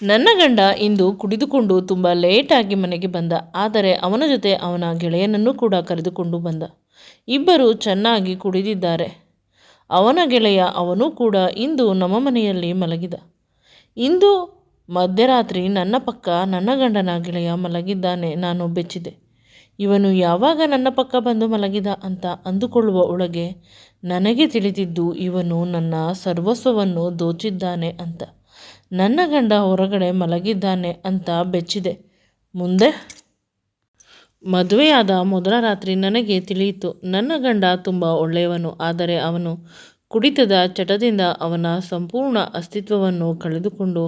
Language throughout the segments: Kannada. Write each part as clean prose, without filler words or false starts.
ನನ್ನ ಗಂಡ ಇಂದು ಕುಡಿದುಕೊಂಡು ತುಂಬ ಲೇಟಾಗಿ ಮನೆಗೆ ಬಂದ. ಆದರೆ ಅವನ ಜೊತೆ ಅವನ ಗೆಳೆಯನನ್ನು ಕೂಡ ಕರೆದುಕೊಂಡು ಬಂದ. ಇಬ್ಬರು ಚೆನ್ನಾಗಿ ಕುಡಿದಿದ್ದಾರೆ. ಅವನ ಗೆಳೆಯ ಅವನು ಕೂಡ ಇಂದು ನಮ್ಮ ಮನೆಯಲ್ಲಿ ಮಲಗಿದ. ಇಂದು ಮಧ್ಯರಾತ್ರಿ ನನ್ನ ಪಕ್ಕ ನನ್ನ ಗಂಡನ ಗೆಳೆಯ ಮಲಗಿದ್ದಾನೆ. ನಾನು ಬೆಚ್ಚಿದೆ. ಇವನು ಯಾವಾಗ ನನ್ನ ಪಕ್ಕ ಬಂದು ಮಲಗಿದ ಅಂತ ಅಂದುಕೊಳ್ಳುವ ಒಳಗೆ ನನಗೆ ತಿಳಿದಿದ್ದು ಇವನು ನನ್ನ ಸರ್ವಸ್ವವನ್ನು ದೋಚಿದ್ದಾನೆ ಅಂತ. ನನ್ನ ಗಂಡ ಹೊರಗಡೆ ಮಲಗಿದ್ದಾನೆ ಅಂತ ಬೆಚ್ಚಿದೆ. ಮುಂದೆ ಮದುವೆಯಾದ ಮೊದಲ ರಾತ್ರಿ ನನಗೆ ತಿಳಿಯಿತು ನನ್ನ ಗಂಡ ತುಂಬ ಒಳ್ಳೆಯವನು. ಆದರೆ ಅವನು ಕುಡಿತದ ಚಟದಿಂದ ಅವನ ಸಂಪೂರ್ಣ ಅಸ್ತಿತ್ವವನ್ನು ಕಳೆದುಕೊಂಡು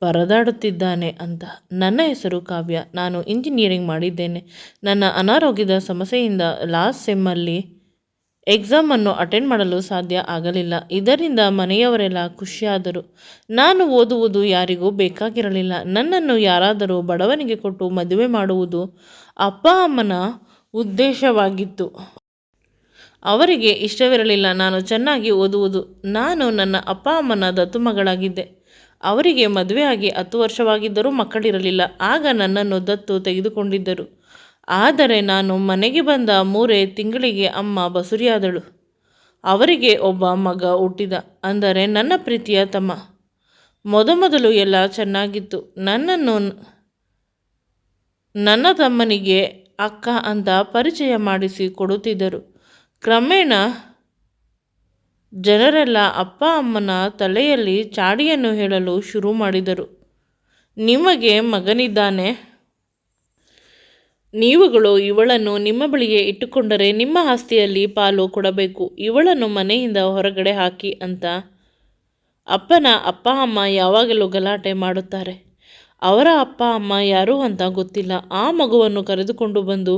ಪರದಾಡುತ್ತಿದ್ದಾನೆ ಅಂತ. ನನ್ನ ಹೆಸರು ಕಾವ್ಯ. ನಾನು ಇಂಜಿನಿಯರಿಂಗ್ ಮಾಡಿದ್ದೇನೆ. ನನ್ನ ಅನಾರೋಗ್ಯದ ಸಮಸ್ಯೆಯಿಂದ ಲಾಸ್ಟ್ ಸೆಮ್ಮಲ್ಲಿ ಎಕ್ಸಾಮನ್ನು ಅಟೆಂಡ್ ಮಾಡಲು ಸಾಧ್ಯ ಆಗಲಿಲ್ಲ. ಇದರಿಂದ ಮನೆಯವರೆಲ್ಲ ಖುಷಿಯಾದರು. ನಾನು ಓದುವುದು ಯಾರಿಗೂ ಬೇಕಾಗಿರಲಿಲ್ಲ. ನನ್ನನ್ನು ಯಾರಾದರೂ ಬಡವನಿಗೆ ಕೊಟ್ಟು ಮದುವೆ ಮಾಡುವುದು ಅಪ್ಪ ಅಮ್ಮನ ಉದ್ದೇಶವಾಗಿತ್ತು. ಅವರಿಗೆ ಇಷ್ಟವಿರಲಿಲ್ಲ ನಾನು ಚೆನ್ನಾಗಿ ಓದುವುದು. ನಾನು ನನ್ನ ಅಪ್ಪ ಅಮ್ಮನ ದತ್ತು ಮಗಳಾಗಿದ್ದೆ. ಅವರಿಗೆ ಮದುವೆಯಾಗಿ 10 ವರ್ಷವಾಗಿದ್ದರೂ ಮಕ್ಕಳಿರಲಿಲ್ಲ. ಆಗ ನನ್ನನ್ನು ದತ್ತು ತೆಗೆದುಕೊಂಡಿದ್ದರು. ಆದರೆ ನಾನು ಮನೆಗೆ ಬಂದ 3 ತಿಂಗಳಿಗೆ ಅಮ್ಮ ಬಸುರಿಯಾದಳು. ಅವರಿಗೆ ಒಬ್ಬ ಮಗ ಹುಟ್ಟಿದ. ಅಂದರೆ ನನ್ನ ಪ್ರೀತಿಯ ತಮ್ಮ. ಮೊದಮೊದಲು ಎಲ್ಲ ಚೆನ್ನಾಗಿತ್ತು. ನನ್ನನ್ನು ನನ್ನ ತಮ್ಮನಿಗೆ ಅಕ್ಕ ಅಂತ ಪರಿಚಯ ಮಾಡಿಸಿ ಕೊಡುತ್ತಿದ್ದರು. ಕ್ರಮೇಣ ಜನರೆಲ್ಲ ಅಪ್ಪ ಅಮ್ಮನ ತಲೆಯಲ್ಲಿ ಚಾಡಿಯನ್ನು ಹೇಳಲು ಶುರು ಮಾಡಿದರು. ನಿಮಗೆ ಮಗನಿದ್ದಾನೆ, ನೀವುಗಳು ಇವಳನ್ನು ನಿಮ್ಮ ಬಳಿಗೆ ಇಟ್ಟುಕೊಂಡರೆ ನಿಮ್ಮ ಆಸ್ತಿಯಲ್ಲಿ ಪಾಲು ಕೊಡಬೇಕು. ಇವಳನ್ನು ಮನೆಯಿಂದ ಹೊರಗಡೆ ಹಾಕಿ ಅಂತ ಅಪ್ಪನ ಅಪ್ಪ ಅಮ್ಮ ಯಾವಾಗಲೂ ಗಲಾಟೆ ಮಾಡುತ್ತಾರೆ. ಅವರ ಅಪ್ಪ ಅಮ್ಮ ಯಾರು ಅಂತ ಗೊತ್ತಿಲ್ಲ. ಆ ಮಗುವನ್ನು ಕರೆದುಕೊಂಡು ಬಂದು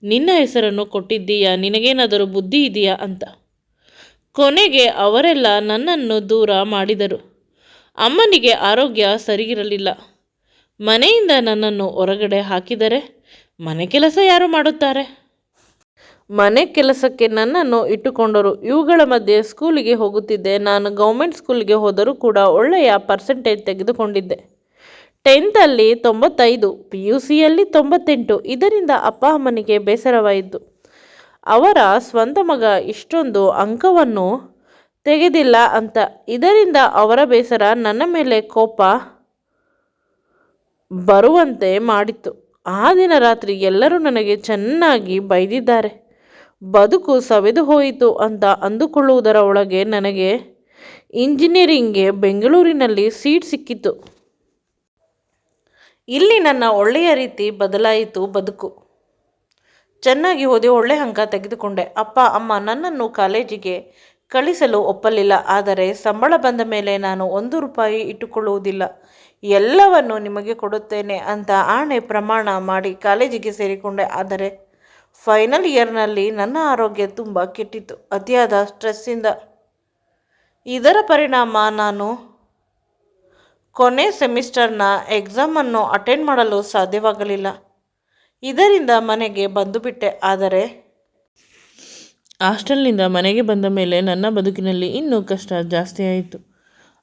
ನಿನ್ನ ಹೆಸರನ್ನು ಕೊಟ್ಟಿದ್ದೀಯಾ, ನಿನಗೇನಾದರೂ ಬುದ್ಧಿ ಇದೆಯಾ ಅಂತ. ಕೊನೆಗೆ ಅವರೆಲ್ಲ ನನ್ನನ್ನು ದೂರ ಮಾಡಿದರು. ಅಮ್ಮನಿಗೆ ಆರೋಗ್ಯ ಸರಿಗಿರಲಿಲ್ಲ. ಮನೆಯಿಂದ ನನ್ನನ್ನು ಹೊರಗಡೆ ಹಾಕಿದರೆ ಮನೆ ಕೆಲಸ ಯಾರು ಮಾಡುತ್ತಾರೆ? ಮನೆ ಕೆಲಸಕ್ಕೆ ನನ್ನನ್ನು ಇಟ್ಟುಕೊಂಡರು. ಇವುಗಳ ಮಧ್ಯೆ ಸ್ಕೂಲಿಗೆ ಹೋಗುತ್ತಿದ್ದೆ. ನಾನು ಗೌರ್ಮೆಂಟ್ ಸ್ಕೂಲಿಗೆ ಹೋದರೂ ಕೂಡ ಒಳ್ಳೆಯ ಪರ್ಸೆಂಟೇಜ್ ತೆಗೆದುಕೊಂಡಿದ್ದೆ. 10th 95, PUCಯಲ್ಲಿ 98. ಇದರಿಂದ ಅಪ್ಪ ಅಮ್ಮನಿಗೆ ಬೇಸರವಾಯಿತು. ಅವರ ಸ್ವಂತ ಮಗ ಇಷ್ಟೊಂದು ಅಂಕವನ್ನು ತೆಗೆದಿಲ್ಲ ಅಂತ. ಇದರಿಂದ ಅವರ ಬೇಸರ ನನ್ನ ಮೇಲೆ ಕೋಪ ಬರುವಂತೆ ಮಾಡಿತ್ತು. ಆ ದಿನ ರಾತ್ರಿ ಎಲ್ಲರೂ ನನಗೆ ಚೆನ್ನಾಗಿ ಬೈದಿದ್ದಾರೆ. ಬದುಕು ಸವೆದು ಹೋಯಿತು ಅಂತ ಅಂದುಕೊಳ್ಳುವುದರ ಒಳಗೆ ನನಗೆ ಇಂಜಿನಿಯರಿಂಗ್ಗೆ ಬೆಂಗಳೂರಿನಲ್ಲಿ ಸೀಟ್ ಸಿಕ್ಕಿತು. ಇಲ್ಲಿ ನನ್ನ ಒಳ್ಳೆಯ ರೀತಿ ಬದಲಾಯಿತು ಬದುಕು. ಚೆನ್ನಾಗಿ ಓದಿ ಒಳ್ಳೆ ಅಂಕ ತೆಗೆದುಕೊಂಡೆ. ಅಪ್ಪ ಅಮ್ಮ ನನ್ನನ್ನು ಕಾಲೇಜಿಗೆ ಕಳಿಸಲು ಒಪ್ಪಲಿಲ್ಲ. ಆದರೆ ಸಂಬಳ ಬಂದ ಮೇಲೆ ನಾನು 1 ರೂಪಾಯಿ ಇಟ್ಟುಕೊಳ್ಳುವುದಿಲ್ಲ, ಎಲ್ಲವನ್ನು ನಿಮಗೆ ಕೊಡುತ್ತೇನೆ ಅಂತ ಆಣೆ ಪ್ರಮಾಣ ಮಾಡಿ ಕಾಲೇಜಿಗೆ ಸೇರಿಕೊಂಡೆ. ಆದರೆ ಫೈನಲ್ ಇಯರ್ನಲ್ಲಿ ನನ್ನ ಆರೋಗ್ಯ ತುಂಬ ಕೆಟ್ಟಿತ್ತು, ಅತಿಯಾದ ಸ್ಟ್ರೆಸ್ಸಿಂದ. ಇದರ ಪರಿಣಾಮ ನಾನು ಕೊನೆ ಸೆಮಿಸ್ಟರ್ನ ಎಕ್ಸಾಮನ್ನು ಅಟೆಂಡ್ ಮಾಡಲು ಸಾಧ್ಯವಾಗಲಿಲ್ಲ. ಇದರಿಂದ ಮನೆಗೆ ಬಂದುಬಿಟ್ಟೆ. ಆದರೆ ಹಾಸ್ಟೆಲ್ನಿಂದ ಮನೆಗೆ ಬಂದ ಮೇಲೆ ನನ್ನ ಬದುಕಿನಲ್ಲಿ ಇನ್ನೂ ಕಷ್ಟ ಜಾಸ್ತಿ ಆಯಿತು.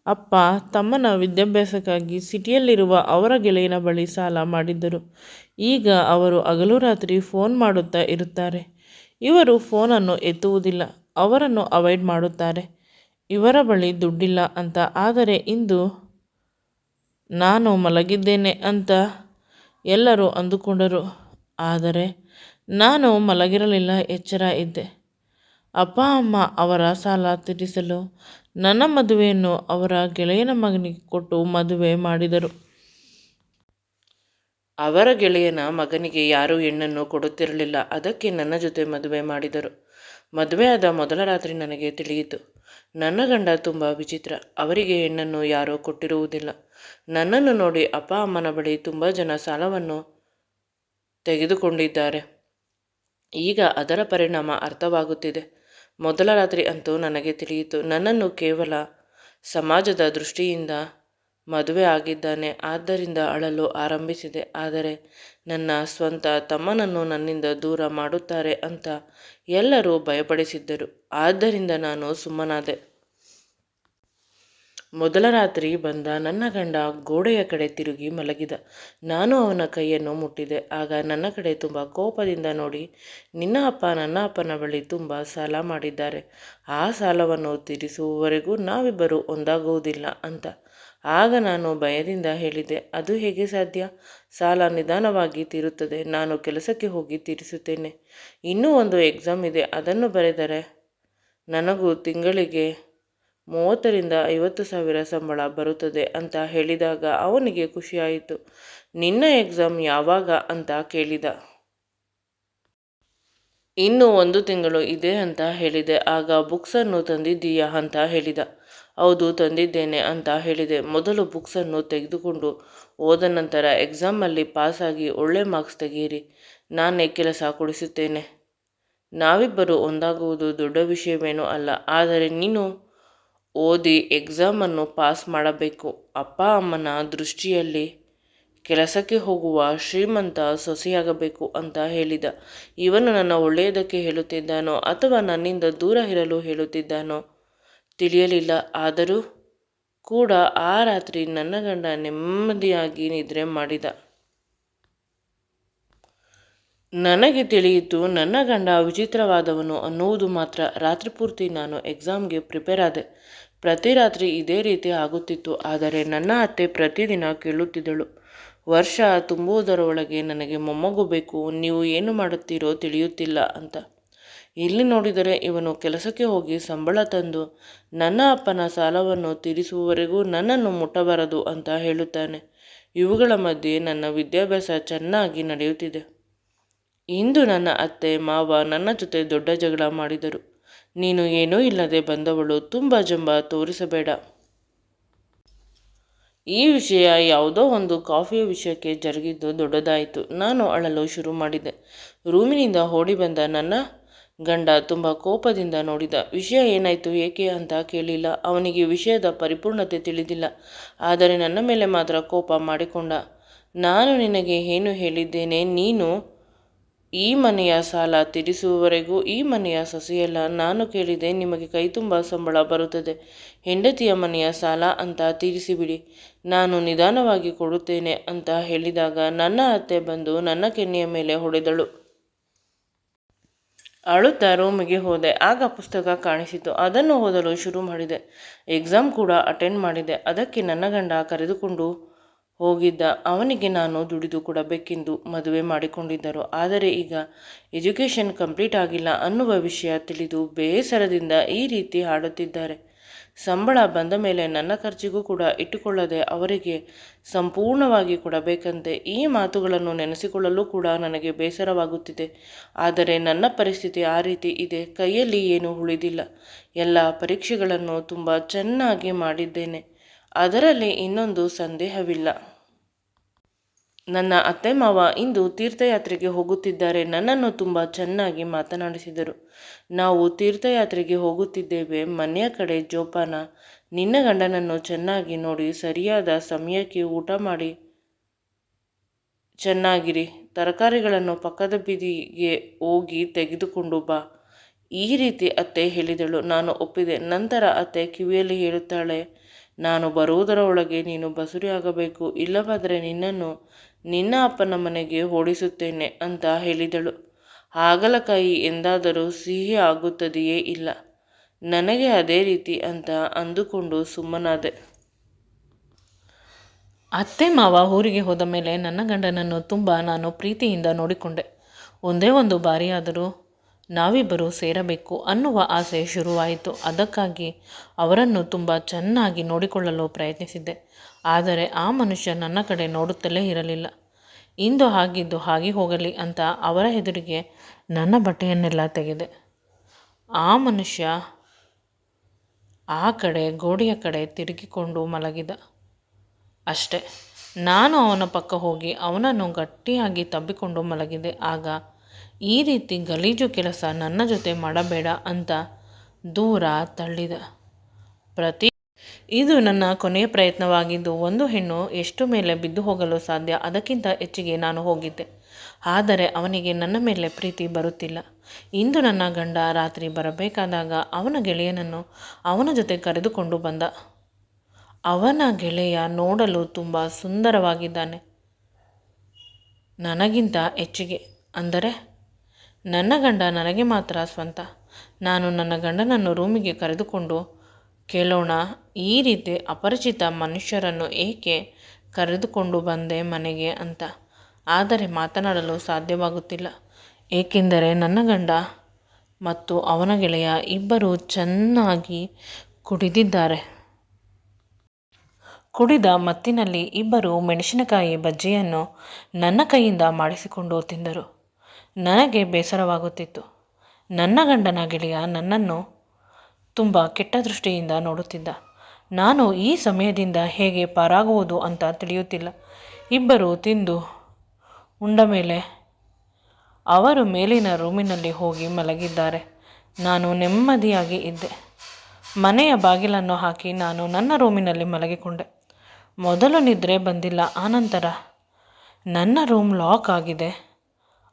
ಅಪ್ಪ ತಮ್ಮನ ವಿದ್ಯಾಭ್ಯಾಸಕ್ಕಾಗಿ ಸಿಟಿಯಲ್ಲಿರುವ ಅವರ ಗೆಳೆಯನ ಬಳಿ ಸಾಲ ಮಾಡಿದ್ದರು. ಈಗ ಅವರು ಹಗಲು ರಾತ್ರಿ ಫೋನ್ ಮಾಡುತ್ತಾ ಇರುತ್ತಾರೆ. ಇವರು ಫೋನನ್ನು ಎತ್ತುವುದಿಲ್ಲ, ಅವರನ್ನು ಅವಾಯ್ಡ್ ಮಾಡುತ್ತಾರೆ. ಇವರ ಬಳಿ ದುಡ್ಡಿಲ್ಲ ಅಂತ. ಆದರೆ ಇಂದು ನಾನು ಮಲಗಿದ್ದೇನೆ ಅಂತ ಎಲ್ಲರೂ ಅಂದುಕೊಂಡರು. ಆದರೆ ನಾನು ಮಲಗಿರಲಿಲ್ಲ, ಎಚ್ಚರ ಇದ್ದೆ. ಅಪ್ಪ ಅಮ್ಮ ಅವರ ಸಾಲ ತೀರಿಸಲು ನನ್ನ ಮದುವೆಯನ್ನು ಅವರ ಗೆಳೆಯನ ಮಗನಿಗೆ ಕೊಟ್ಟು ಮದುವೆ ಮಾಡಿದರು. ಅವರ ಗೆಳೆಯನ ಮಗನಿಗೆ ಯಾರೂ ಹೆಣ್ಣನ್ನು ಕೊಡುತ್ತಿರಲಿಲ್ಲ. ಅದಕ್ಕೆ ನನ್ನ ಜೊತೆ ಮದುವೆ ಮಾಡಿದರು. ಮದುವೆಯಾದ ಮೊದಲ ರಾತ್ರಿ ನನಗೆ ತಿಳಿಯಿತು ನನ್ನ ಗಂಡ ತುಂಬ ವಿಚಿತ್ರ. ಅವರಿಗೆ ಹೆಣ್ಣನ್ನು ಯಾರೂ ಕೊಟ್ಟಿರುವುದಿಲ್ಲ. ನನ್ನನ್ನು ನೋಡಿ ಅಪ್ಪ ಅಮ್ಮನ ಬಳಿ ತುಂಬ ಜನ ಸಾಲವನ್ನು ತೆಗೆದುಕೊಂಡಿದ್ದಾರೆ. ಈಗ ಅದರ ಪರಿಣಾಮ ಅರ್ಥವಾಗುತ್ತಿದೆ. ಮೊದಲ ರಾತ್ರಿ ಅಂತೂ ನನಗೆ ತಿಳಿಯಿತು ನನ್ನನ್ನು ಕೇವಲ ಸಮಾಜದ ದೃಷ್ಟಿಯಿಂದ ಮದುವೆ ಆಗಿದ್ದಾನೆ. ಆದ್ದರಿಂದ ಅಳಲು ಆರಂಭಿಸಿದೆ. ಆದರೆ ನನ್ನ ಸ್ವಂತ ತಮ್ಮನನ್ನು ನನ್ನಿಂದ ದೂರ ಮಾಡುತ್ತಾರೆ ಅಂತ ಎಲ್ಲರೂ ಭಯಪಡಿಸಿದ್ದರು. ಆದ್ದರಿಂದ ನಾನು ಸುಮ್ಮನಾದೆ. ಮೊದಲ ರಾತ್ರಿ ಬಂದ ನನ್ನ ಗಂಡ ಗೋಡೆಯ ಕಡೆ ತಿರುಗಿ ಮಲಗಿದ. ನಾನು ಅವನ ಕೈಯನ್ನು ಮುಟ್ಟಿದೆ. ಆಗ ನನ್ನ ಕಡೆ ತುಂಬ ಕೋಪದಿಂದ ನೋಡಿ, ನಿನ್ನ ಅಪ್ಪ ನನ್ನ ಅಪ್ಪನ ಬಳಿ ತುಂಬ ಸಾಲ ಮಾಡಿದ್ದಾರೆ. ಆ ಸಾಲವನ್ನು ತೀರಿಸುವವರೆಗೂ ನಾವಿಬ್ಬರು ಒಂದಾಗುವುದಿಲ್ಲ ಅಂತ. ಆಗ ನಾನು ಭಯದಿಂದ ಹೇಳಿದೆ, ಅದು ಹೇಗೆ ಸಾಧ್ಯ? ಸಾಲ ನಿಧಾನವಾಗಿ ತೀರುತ್ತದೆ. ನಾನು ಕೆಲಸಕ್ಕೆ ಹೋಗಿ ತೀರಿಸುತ್ತೇನೆ. ಇನ್ನೂ ಒಂದು ಎಕ್ಸಾಮ್ ಇದೆ, ಅದನ್ನು ಬರೆದರೆ ನನಗೂ ತಿಂಗಳಿಗೆ 30,000-50,000 ಸಂಬಳ ಬರುತ್ತದೆ ಅಂತ ಹೇಳಿದಾಗ ಅವನಿಗೆ ಖುಷಿಯಾಯಿತು. ನಿನ್ನ ಎಕ್ಸಾಮ್ ಯಾವಾಗ ಅಂತ ಕೇಳಿದ. ಇನ್ನೂ 1 ತಿಂಗಳು ಇದೆ ಅಂತ ಹೇಳಿದೆ. ಆಗ ಬುಕ್ಸನ್ನು ತಂದಿದ್ದೀಯಾ ಅಂತ ಹೇಳಿದ. ಹೌದು ತಂದಿದ್ದೇನೆ ಅಂತ ಹೇಳಿದೆ. ಮೊದಲು ಬುಕ್ಸನ್ನು ತೆಗೆದುಕೊಂಡು ಹೋದ ನಂತರ ಎಕ್ಸಾಮಲ್ಲಿ ಪಾಸಾಗಿ ಒಳ್ಳೆ ಮಾರ್ಕ್ಸ್ ತೆಗೆಯಿರಿ, ನಾನೇ ಕೆಲಸ ಕೊಡಿಸುತ್ತೇನೆ. ನಾವಿಬ್ಬರು ಒಂದಾಗುವುದು ದೊಡ್ಡ ವಿಷಯವೇನೂ ಅಲ್ಲ, ಆದರೆ ನೀನು ಓದಿ ಎಕ್ಸಾಮನ್ನು ಪಾಸ್ ಮಾಡಬೇಕು. ಅಪ್ಪ ಅಮ್ಮನ ದೃಷ್ಟಿಯಲ್ಲಿ ಕೆಲಸಕ್ಕೆ ಹೋಗುವ ಶ್ರೀಮಂತ ಸೊಸೆಯಾಗಬೇಕು ಅಂತ ಹೇಳಿದ. ಇವನು ನನ್ನ ಒಳ್ಳೆಯದಕ್ಕೆ ಹೇಳುತ್ತಿದ್ದಾನೋ ಅಥವಾ ನನ್ನಿಂದ ದೂರ ಇರಲು ಹೇಳುತ್ತಿದ್ದಾನೋ ತಿಳಿಯಲಿಲ್ಲ. ಆದರೂ ಕೂಡ ಆ ರಾತ್ರಿ ನನ್ನ ಗಂಡ ನೆಮ್ಮದಿಯಾಗಿ ನಿದ್ರೆ ಮಾಡಿದ. ನನಗೆ ತಿಳಿಯಿತು, ನನ್ನ ಗಂಡ ವಿಚಿತ್ರವಾದವನು ಅನ್ನುವುದು ಮಾತ್ರ. ರಾತ್ರಿ ಪೂರ್ತಿ ನಾನು ಎಕ್ಸಾಮ್ಗೆ ಪ್ರಿಪೇರ್ ಆದೆ. ಪ್ರತಿ ರಾತ್ರಿ ಇದೇ ರೀತಿ ಆಗುತ್ತಿತ್ತು. ಆದರೆ ನನ್ನ ಅತ್ತೆ ಪ್ರತಿದಿನ ಕೇಳುತ್ತಿದ್ದಳು, ವರ್ಷ ತುಂಬುವುದರೊಳಗೆ ನನಗೆ ಮೊಮ್ಮಗು ಬೇಕು, ನೀವು ಏನು ಮಾಡುತ್ತೀರೋ ತಿಳಿಯುತ್ತಿಲ್ಲ ಅಂತ. ಇಲ್ಲಿ ನೋಡಿದರೆ ಇವನು ಕೆಲಸಕ್ಕೆ ಹೋಗಿ ಸಂಬಳ ತಂದು ನನ್ನ ಅಪ್ಪನ ಸಾಲವನ್ನು ತೀರಿಸುವವರೆಗೂ ನನ್ನನ್ನು ಮುಟ್ಟಬಾರದು ಅಂತ ಹೇಳುತ್ತಾನೆ. ಇವುಗಳ ಮಧ್ಯೆ ನನ್ನ ವಿದ್ಯಾಭ್ಯಾಸ ಚೆನ್ನಾಗಿ ನಡೆಯುತ್ತಿದೆ. ಇಂದು ನನ್ನ ಅತ್ತೆ ಮಾವ ನನ್ನ ಜೊತೆ ದೊಡ್ಡ ಜಗಳ ಮಾಡಿದರು. ನೀನು ಏನೂ ಇಲ್ಲದೆ ಬಂದವಳು, ತುಂಬ ಜಂಬ ತೋರಿಸಬೇಡ. ಈ ವಿಷಯ ಯಾವುದೋ ಒಂದು ಕಾಫಿಯ ವಿಷಯಕ್ಕೆ ಜರುಗಿದ್ದು ದೊಡ್ಡದಾಯಿತು. ನಾನು ಅಳಲು ಶುರು ಮಾಡಿದೆ. ರೂಮಿನಿಂದ ಓಡಿ ಬಂದ ನನ್ನ ಗಂಡ ತುಂಬ ಕೋಪದಿಂದ ನೋಡಿದ. ವಿಷಯ ಏನಾಯಿತು, ಏಕೆ ಅಂತ ಕೇಳಿಲ್ಲ. ಅವನಿಗೆ ವಿಷಯದ ಪರಿಪೂರ್ಣತೆ ತಿಳಿದಿಲ್ಲ. ಆದರೆ ನನ್ನ ಮೇಲೆ ಮಾತ್ರ ಕೋಪ ಮಾಡಿಕೊಂಡ. ನಾನು ನಿನಗೆ ಏನು ಹೇಳಿದ್ದೇನೆ? ನೀನು ಈ ಮನೆಯ ಸಾಲ ತೀರಿಸುವವರೆಗೂ ಈ ಮನೆಯ ಸೊಸೆಯಲ್ಲ. ನಾನು ಕೇಳಿದೆ, ನಿಮಗೆ ಕೈ ತುಂಬ ಸಂಬಳ ಬರುತ್ತದೆ, ಹೆಂಡತಿಯ ಮನೆಯ ಸಾಲ ಅಂತ ತೀರಿಸಿಬಿಡಿ, ನಾನು ನಿಧಾನವಾಗಿ ಕೊಡುತ್ತೇನೆ ಅಂತ ಹೇಳಿದಾಗ ನನ್ನ ಅತ್ತೆ ಬಂದು ನನ್ನ ಕೆನ್ನೆಯ ಮೇಲೆ ಹೊಡೆದಳು. ಅಳುತ್ತಾ ರೂಮಿಗೆ ಹೋದೆ. ಆಗ ಪುಸ್ತಕ ಕಾಣಿಸಿತು. ಅದನ್ನು ಓದಲು ಶುರು ಮಾಡಿದೆ. ಎಕ್ಸಾಮ್ ಕೂಡ ಅಟೆಂಡ್ ಮಾಡಿದೆ. ಅದಕ್ಕೆ ನನ್ನ ಗಂಡ ಕರೆದುಕೊಂಡು ಹೋಗಿದ್ದ. ಅವನಿಗೆ ನಾನು ದುಡಿದು ಕೊಡಬೇಕೆಂದು ಮದುವೆ ಮಾಡಿಕೊಂಡಿದ್ದರು. ಆದರೆ ಈಗ ಎಜುಕೇಷನ್ ಕಂಪ್ಲೀಟ್ ಆಗಿಲ್ಲ ಅನ್ನುವ ವಿಷಯ ತಿಳಿದು ಬೇಸರದಿಂದ ಈ ರೀತಿ ಆಡುತ್ತಿದ್ದಾರೆ. ಸಂಬಳ ಬಂದ ಮೇಲೆ ನನ್ನ ಖರ್ಚಿಗೂ ಕೂಡ ಇಟ್ಟುಕೊಳ್ಳದೆ ಅವರಿಗೆ ಸಂಪೂರ್ಣವಾಗಿ ಕೊಡಬೇಕಂತೆ. ಈ ಮಾತುಗಳನ್ನು ನೆನೆಸಿಕೊಳ್ಳಲು ಕೂಡ ನನಗೆ ಬೇಸರವಾಗುತ್ತಿದೆ. ಆದರೆ ನನ್ನ ಪರಿಸ್ಥಿತಿ ಆ ರೀತಿ ಇದೆ. ಕೈಯಲ್ಲಿ ಏನೂ ಉಳಿದಿಲ್ಲ. ಎಲ್ಲ ಪರೀಕ್ಷೆಗಳನ್ನು ತುಂಬ ಚೆನ್ನಾಗಿ ಮಾಡಿದ್ದೇನೆ, ಅದರಲ್ಲಿ ಇನ್ನೊಂದು ಸಂದೇಹವಿಲ್ಲ. ನನ್ನ ಅತ್ತೆ ಮಾವ ಇಂದು ತೀರ್ಥಯಾತ್ರೆಗೆ ಹೋಗುತ್ತಿದ್ದಾರೆ. ನನ್ನನ್ನು ತುಂಬ ಚೆನ್ನಾಗಿ ಮಾತನಾಡಿಸಿದರು. ನಾವು ತೀರ್ಥಯಾತ್ರೆಗೆ ಹೋಗುತ್ತಿದ್ದೇವೆ. ಮನೆಯ ಕಡೆ ಜೋಪಾನ. ನಿನ್ನ ಗಂಡನನ್ನು ಚೆನ್ನಾಗಿ ನೋಡಿ, ಸರಿಯಾದ ಸಮಯಕ್ಕೆ ಊಟ ಮಾಡಿ ಚೆನ್ನಾಗಿರಿ. ತರಕಾರಿಗಳನ್ನು ಪಕ್ಕದ ಬೀದಿಗೆ ಹೋಗಿ ತೆಗೆದುಕೊಂಡು ಬಾ. ಈ ರೀತಿ ಅತ್ತೆ ಹೇಳಿದಳು. ನಾನು ಒಪ್ಪಿದೆ. ನಂತರ ಅತ್ತೆ ಕಿವಿಯಲ್ಲಿ ಹೇಳುತ್ತಾಳೆ, ನಾನು ಬರುವುದರ ಒಳಗೆ ನೀನು ಬಸುರಿ ಆಗಬೇಕು, ಇಲ್ಲವಾದರೆ ನಿನ್ನನ್ನು ನಿನ್ನ ಅಪ್ಪನ ಮನೆಗೆ ಓಡಿಸುತ್ತೇನೆ ಅಂತ ಹೇಳಿದಳು. ಹಾಗಲಕಾಯಿ ಎಂದಾದರೂ ಸಿಹಿ ಆಗುತ್ತದೆಯೇ? ಇಲ್ಲ. ನನಗೆ ಅದೇ ರೀತಿ ಅಂತ ಅಂದುಕೊಂಡು ಸುಮ್ಮನಾದೆ. ಅತ್ತೆ ಮಾವ ಊರಿಗೆ ಹೋದ ಮೇಲೆ ನನ್ನ ಗಂಡನನ್ನು ತುಂಬ ನಾನು ಪ್ರೀತಿಯಿಂದ ನೋಡಿಕೊಂಡೆ. ಒಂದೇ ಒಂದು ಬಾರಿಯಾದರೂ ನಾವಿಬ್ಬರು ಸೇರಬೇಕು ಅನ್ನುವ ಆಸೆ ಶುರುವಾಯಿತು. ಅದಕ್ಕಾಗಿ ಅವರನ್ನು ತುಂಬ ಚೆನ್ನಾಗಿ ನೋಡಿಕೊಳ್ಳಲು ಪ್ರಯತ್ನಿಸಿದ್ದೆ. ಆದರೆ ಆ ಮನುಷ್ಯ ನನ್ನ ಕಡೆ ನೋಡುತ್ತಲೇ ಇರಲಿಲ್ಲ. ಇಂದು ಆಗಿದ್ದು ಹಾಗೆ ಹೋಗಲಿ ಅಂತ ಅವರ ಎದುರಿಗೆ ನನ್ನ ಬಟ್ಟೆಯನ್ನೆಲ್ಲ ತೆಗೆದೆ. ಆ ಮನುಷ್ಯ ಆ ಕಡೆ ಗೋಡೆಯ ಕಡೆ ತಿರುಗಿಕೊಂಡು ಮಲಗಿದ. ಅಷ್ಟೇ. ನಾನು ಅವನ ಪಕ್ಕ ಹೋಗಿ ಅವನನ್ನು ಗಟ್ಟಿಯಾಗಿ ತಬ್ಬಿಕೊಂಡು ಮಲಗಿದೆ. ಆಗ ಈ ರೀತಿ ಗಲೀಜು ಕೆಲಸ ನನ್ನ ಜೊತೆ ಮಾಡಬೇಡ ಅಂತ ದೂರ ತಳ್ಳಿದ. ಇದು ನನ್ನ ಕೊನೆಯ ಪ್ರಯತ್ನವಾಗಿದ್ದು, ಒಂದು ಹೆಣ್ಣು ಎಷ್ಟು ಮೇಲೆ ಬಿದ್ದು ಹೋಗಲು ಸಾಧ್ಯ, ಅದಕ್ಕಿಂತ ಹೆಚ್ಚಿಗೆ ನಾನು ಹೋಗಿದ್ದೆ. ಆದರೆ ಅವನಿಗೆ ನನ್ನ ಮೇಲೆ ಪ್ರೀತಿ ಬರುತ್ತಿಲ್ಲ. ಇಂದು ನನ್ನ ಗಂಡ ರಾತ್ರಿ ಬರಬೇಕಾದಾಗ ಅವನ ಗೆಳೆಯನನ್ನು ಅವನ ಜೊತೆ ಕರೆದುಕೊಂಡು ಬಂದ. ಅವನ ಗೆಳೆಯ ನೋಡಲು ತುಂಬ ಸುಂದರವಾಗಿದ್ದಾನೆ, ನನಗಿಂತ ಹೆಚ್ಚಿಗೆ. ಅಂದರೆ ನನ್ನ ಗಂಡ ನನಗೆ ಮಾತ್ರ ಸ್ವಂತ. ನಾನು ನನ್ನ ಗಂಡನನ್ನು ರೂಮಿಗೆ ಕರೆದುಕೊಂಡು ಕೇಳೋಣ, ಈ ರೀತಿ ಅಪರಿಚಿತ ಮನುಷ್ಯರನ್ನು ಏಕೆ ಕರೆದುಕೊಂಡು ಬಂದೆ ಮನೆಗೆ ಅಂತ. ಆದರೆ ಮಾತನಾಡಲು ಸಾಧ್ಯವಾಗುತ್ತಿಲ್ಲ, ಏಕೆಂದರೆ ನನ್ನ ಗಂಡ ಮತ್ತು ಅವನ ಗೆಳೆಯ ಇಬ್ಬರು ಚೆನ್ನಾಗಿ ಕುಡಿದಿದ್ದಾರೆ. ಕುಡಿದ ಮತ್ತಿನಲ್ಲಿ ಇಬ್ಬರು ಮೆಣಸಿನಕಾಯಿ ಬಜ್ಜಿಯನ್ನು ನನ್ನ ಕೈಯಿಂದ ಮಾಡಿಸಿಕೊಂಡು ತಿಂದರು. ನನಗೆ ಬೇಸರವಾಗುತ್ತಿತ್ತು. ನನ್ನ ಗಂಡನ ಗೆಳೆಯ ನನ್ನನ್ನು ತುಂಬ ಕೆಟ್ಟ ದೃಷ್ಟಿಯಿಂದ ನೋಡುತ್ತಿದ್ದ. ನಾನು ಈ ಸಮಯದಿಂದ ಹೇಗೆ ಪಾರಾಗುವುದು ಅಂತ ತಿಳಿಯುತ್ತಿಲ್ಲ. ಇಬ್ಬರು ತಿಂದು ಉಂಡ ಮೇಲೆ ಅವರು ಮೇಲಿನ ರೂಮಿನಲ್ಲಿ ಹೋಗಿ ಮಲಗಿದ್ದಾರೆ. ನಾನು ನೆಮ್ಮದಿಯಾಗಿ ಇದ್ದೆ. ಮನೆಯ ಬಾಗಿಲನ್ನು ಹಾಕಿ ನಾನು ನನ್ನ ರೂಮಿನಲ್ಲಿ ಮಲಗಿಕೊಂಡೆ. ಮೊದಲು ನಿದ್ರೆ ಬಂದಿಲ್ಲ. ಆನಂತರ ನನ್ನ ರೂಮ್ ಲಾಕ್ ಆಗಿದೆ,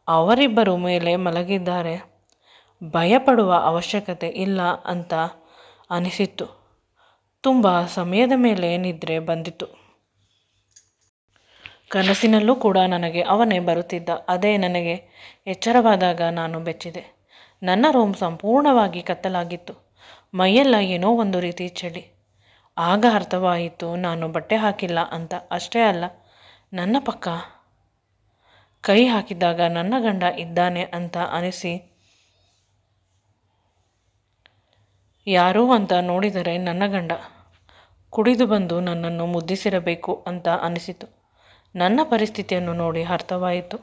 ಅವರಿಬ್ಬರು ಮೇಲೆ ಮಲಗಿದ್ದಾರೆ, ಭಯಪಡುವ ಅವಶ್ಯಕತೆ ಇಲ್ಲ ಅಂತ ಅನಿಸಿತ್ತು. ತುಂಬ ಸಮಯದ ಮೇಲೆ ನಿದ್ರೆ ಬಂದಿತು. ಕನಸಿನಲ್ಲೂ ಕೂಡ ನನಗೆ ಅವನೇ ಬರುತ್ತಿದ್ದ. ಅದೇ ನನಗೆ ಎಚ್ಚರವಾದಾಗ ನಾನು ಬೆಚ್ಚಿದೆ. ನನ್ನ ರೂಮ್ ಸಂಪೂರ್ಣವಾಗಿ ಕತ್ತಲಾಗಿತ್ತು. ಮೈಯೆಲ್ಲ ಏನೋ ಒಂದು ರೀತಿ ಚಳಿ. ಆಗ ಅರ್ಥವಾಯಿತು ನಾನು ಬಟ್ಟೆ ಹಾಕಿಲ್ಲ ಅಂತ. ಅಷ್ಟೇ ಅಲ್ಲ, ನನ್ನ ಪಕ್ಕ ಕೈ ಹಾಕಿದಾಗ ನನ್ನ ಗಂಡ ಇದ್ದಾನೆ ಅಂತ ಅನಿಸಿ, ಯಾರು ಅಂತ ನೋಡಿದರೆ ನನ್ನ ಗಂಡ ಕುಡಿದು ಬಂದು ನನ್ನನ್ನು ಮುದ್ದಿಸಿರಬೇಕು ಅಂತ ಅನಿಸಿತು. ನನ್ನ ಪರಿಸ್ಥಿತಿಯನ್ನು ನೋಡಿ ಅರ್ಥವಾಯಿತು,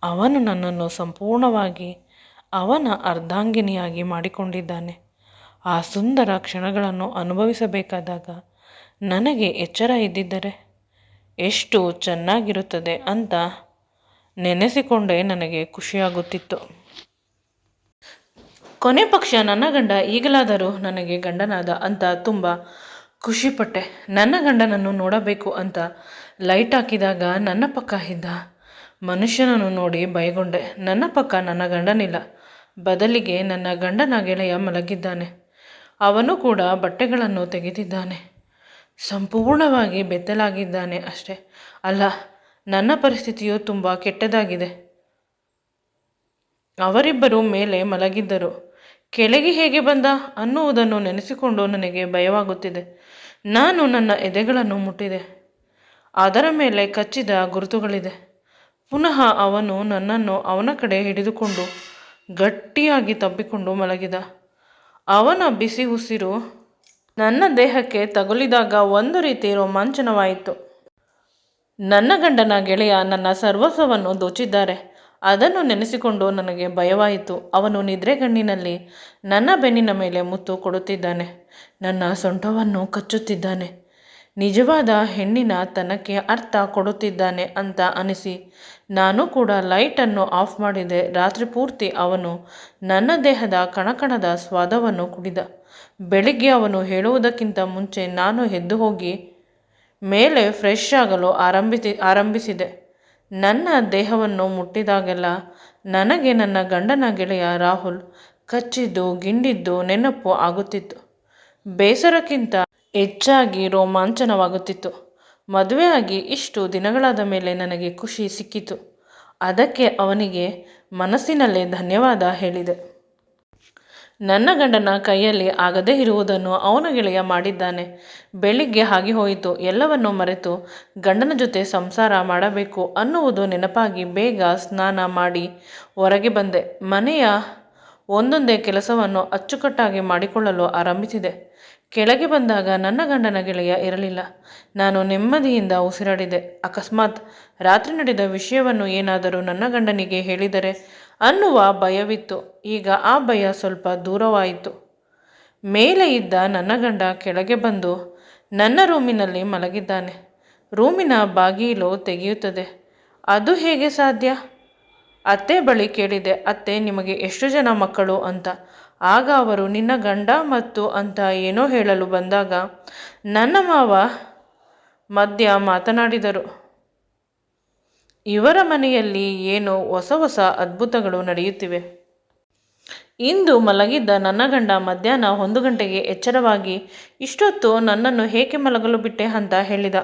ಅವನು ನನ್ನನ್ನು ಸಂಪೂರ್ಣವಾಗಿ ಅವನ ಅರ್ಧಾಂಗಿನಿಯಾಗಿ ಮಾಡಿಕೊಂಡಿದ್ದಾನೆ. ಆ ಸುಂದರ ಕ್ಷಣಗಳನ್ನು ಅನುಭವಿಸಬೇಕಾದಾಗ ನನಗೆ ಎಚ್ಚರ ಇದ್ದಿದ್ದರೆ ಎಷ್ಟು ಚೆನ್ನಾಗಿರುತ್ತದೆ ಅಂತ ನೆನೆಸಿಕೊಂಡೇ ನನಗೆ ಖುಷಿಯಾಗುತ್ತಿತ್ತು. ಕೊನೆ ಪಕ್ಷ ನನ್ನ ಗಂಡ ಈಗಲಾದರೂ ನನಗೆ ಗಂಡನಾದ ಅಂತ ತುಂಬ ಖುಷಿಪಟ್ಟೆ. ನನ್ನ ಗಂಡನನ್ನು ನೋಡಬೇಕು ಅಂತ ಲೈಟ್ ಹಾಕಿದಾಗ ನನ್ನ ಪಕ್ಕ ಇದ್ದ ಮನುಷ್ಯನನ್ನು ನೋಡಿ ಭಯಗೊಂಡೆ. ನನ್ನ ಪಕ್ಕ ನನ್ನ ಗಂಡನಿಲ್ಲ, ಬದಲಿಗೆ ನನ್ನ ಗಂಡನ ಗೆಳೆಯ ಮಲಗಿದ್ದಾನೆ. ಅವನು ಕೂಡ ಬಟ್ಟೆಗಳನ್ನು ತೆಗೆದಿದ್ದಾನೆ, ಸಂಪೂರ್ಣವಾಗಿ ಬೆತ್ತಲಾಗಿದ್ದಾನೆ. ಅಷ್ಟೇ ಅಲ್ಲ, ನನ್ನ ಪರಿಸ್ಥಿತಿಯು ತುಂಬ ಕೆಟ್ಟದಾಗಿದೆ. ಅವರಿಬ್ಬರು ಮೇಲೆ ಮಲಗಿದ್ದರು, ಕೆಳಗೆ ಹೇಗೆ ಬಂದ ಅನ್ನುವುದನ್ನು ನೆನೆಸಿಕೊಂಡು ನನಗೆ ಭಯವಾಗುತ್ತಿದೆ. ನಾನು ನನ್ನ ಎದೆಗಳನ್ನು ಮುಟ್ಟಿದೆ, ಅದರ ಮೇಲೆ ಕಚ್ಚಿದ ಗುರುತುಗಳಿದೆ. ಪುನಃ ಅವನು ನನ್ನನ್ನು ಅವನ ಕಡೆ ಹಿಡಿದುಕೊಂಡು ಗಟ್ಟಿಯಾಗಿ ತಬ್ಬಿಕೊಂಡು ಮಲಗಿದ. ಅವನ ಬಿಸಿ ಉಸಿರು ನನ್ನ ದೇಹಕ್ಕೆ ತಗುಲಿದಾಗ ಒಂದು ರೀತಿ ರೋಮಾಂಚನವಾಯಿತು. ನನ್ನ ಗಂಡನ ಗೆಳೆಯ ನನ್ನ ಸರ್ವಸ್ವವನ್ನು ದೋಚಿದ್ದಾರೆ. ಅದನ್ನು ನೆನೆಸಿಕೊಂಡು ನನಗೆ ಭಯವಾಯಿತು. ಅವನು ನಿದ್ರೆಗಣ್ಣಿನಲ್ಲಿ ನನ್ನ ಬೆನ್ನಿನ ಮೇಲೆ ಮುತ್ತು ಕೊಡುತ್ತಿದ್ದಾನೆ, ನನ್ನ ಸೊಂಟವನ್ನು ಕಚ್ಚುತ್ತಿದ್ದಾನೆ, ನಿಜವಾದ ಹೆಣ್ಣಿನ ತನಕ್ಕೆ ಅರ್ಥ ಕೊಡುತ್ತಿದ್ದಾನೆ ಅಂತ ಅನಿಸಿ ನಾನು ಕೂಡ ಲೈಟನ್ನು ಆಫ್ ಮಾಡಿದೆ. ರಾತ್ರಿ ಪೂರ್ತಿ ಅವನು ನನ್ನ ದೇಹದ ಕಣಕಣದ ಸ್ವಾದವನ್ನು ಕುಡಿದ. ಬೆಳಿಗ್ಗೆ ಅವನು ಹೇಳುವುದಕ್ಕಿಂತ ಮುಂಚೆ ನಾನು ಎದ್ದು ಹೋಗಿ ಮೇಲೆ ಫ್ರೆಶ್ ಆಗಲು ಆರಂಭಿಸಿದೆ. ನನ್ನ ದೇಹವನ್ನು ಮುಟ್ಟಿದಾಗೆಲ್ಲ ನನಗೆ ನನ್ನ ಗಂಡನ ಗೆಳೆಯ ರಾಹುಲ್ ಕಚ್ಚಿದ್ದು ಗಿಂಡಿದ್ದು ನೆನಪು ಆಗುತ್ತಿತ್ತು. ಬೇಸರಕ್ಕಿಂತ ಹೆಚ್ಚಾಗಿ ರೋಮಾಂಚನವಾಗುತ್ತಿತ್ತು. ಮದುವೆಯಾಗಿ ಇಷ್ಟು ದಿನಗಳಾದ ಮೇಲೆ ನನಗೆ ಖುಷಿ ಸಿಕ್ಕಿತು. ಅದಕ್ಕೆ ಅವನಿಗೆ ಮನಸ್ಸಿನಲ್ಲೇ ಧನ್ಯವಾದ ಹೇಳಿದೆ. ನನ್ನ ಗಂಡನ ಕೈಯಲ್ಲಿ ಆಗದೇ ಇರುವುದನ್ನು ಅವನ ಗೆಳೆಯ ಮಾಡಿದ್ದಾನೆ. ಬೆಳಿಗ್ಗೆ ಆಗಿ ಹೋಯಿತು. ಎಲ್ಲವನ್ನು ಮರೆತು ಗಂಡನ ಜೊತೆ ಸಂಸಾರ ಮಾಡಬೇಕು ಅನ್ನುವುದು ನೆನಪಾಗಿ ಬೇಗ ಸ್ನಾನ ಮಾಡಿ ಹೊರಗೆ ಬಂದೆ. ಮನೆಯ ಒಂದೊಂದೇ ಕೆಲಸವನ್ನು ಅಚ್ಚುಕಟ್ಟಾಗಿ ಮಾಡಿಕೊಳ್ಳಲು ಆರಂಭಿಸಿದೆ. ಕೆಳಗೆ ಬಂದಾಗ ನನ್ನ ಗಂಡನ ಗೆಳೆಯ ಇರಲಿಲ್ಲ. ನಾನು ನೆಮ್ಮದಿಯಿಂದ ಉಸಿರಾಡಿದೆ. ಅಕಸ್ಮಾತ್ ರಾತ್ರಿ ನಡೆದ ವಿಷಯವನ್ನು ಏನಾದರೂ ನನ್ನ ಗಂಡನಿಗೆ ಹೇಳಿದರೆ ಅನ್ನುವ ಭಯವಿತ್ತು. ಈಗ ಆ ಭಯ ಸ್ವಲ್ಪ ದೂರವಾಯಿತು. ಮೇಲೆ ಇದ್ದ ನನ್ನ ಗಂಡ ಕೆಳಗೆ ಬಂದು ನನ್ನ ರೂಮಿನಲ್ಲಿ ಮಲಗಿದ್ದಾನೆ. ರೂಮಿನ ಬಾಗಿಲು ತೆಗೆಯುತ್ತದೆ. ಅದು ಹೇಗೆ ಸಾಧ್ಯ? ಅತ್ತೆ ಬಳಿ ಕೇಳಿದೆ, ಅತ್ತೆ ನಿಮಗೆ ಎಷ್ಟು ಜನ ಮಕ್ಕಳು ಅಂತ. ಆಗ ಅವರು ನಿನ್ನ ಗಂಡ ಮತ್ತು ಅಂತ ಏನೋ ಹೇಳಲು ಬಂದಾಗ ನನ್ನ ಮಾವ ಮಧ್ಯ ಮಾತನಾಡಿದರು. ಇವರ ಮನೆಯಲ್ಲಿ ಏನೋ ಹೊಸ ಹೊಸ ಅದ್ಭುತಗಳು ನಡೆಯುತ್ತಿವೆ. ಇಂದು ಮಲಗಿದ್ದ ನನ್ನ ಗಂಡ ಮಧ್ಯಾಹ್ನ 1 ಗಂಟೆಗೆ ಎಚ್ಚರವಾಗಿ ಇಷ್ಟೊತ್ತು ನನ್ನನ್ನು ಏಕೆ ಮಲಗಲು ಬಿಟ್ಟೆ ಅಂತ ಹೇಳಿದ.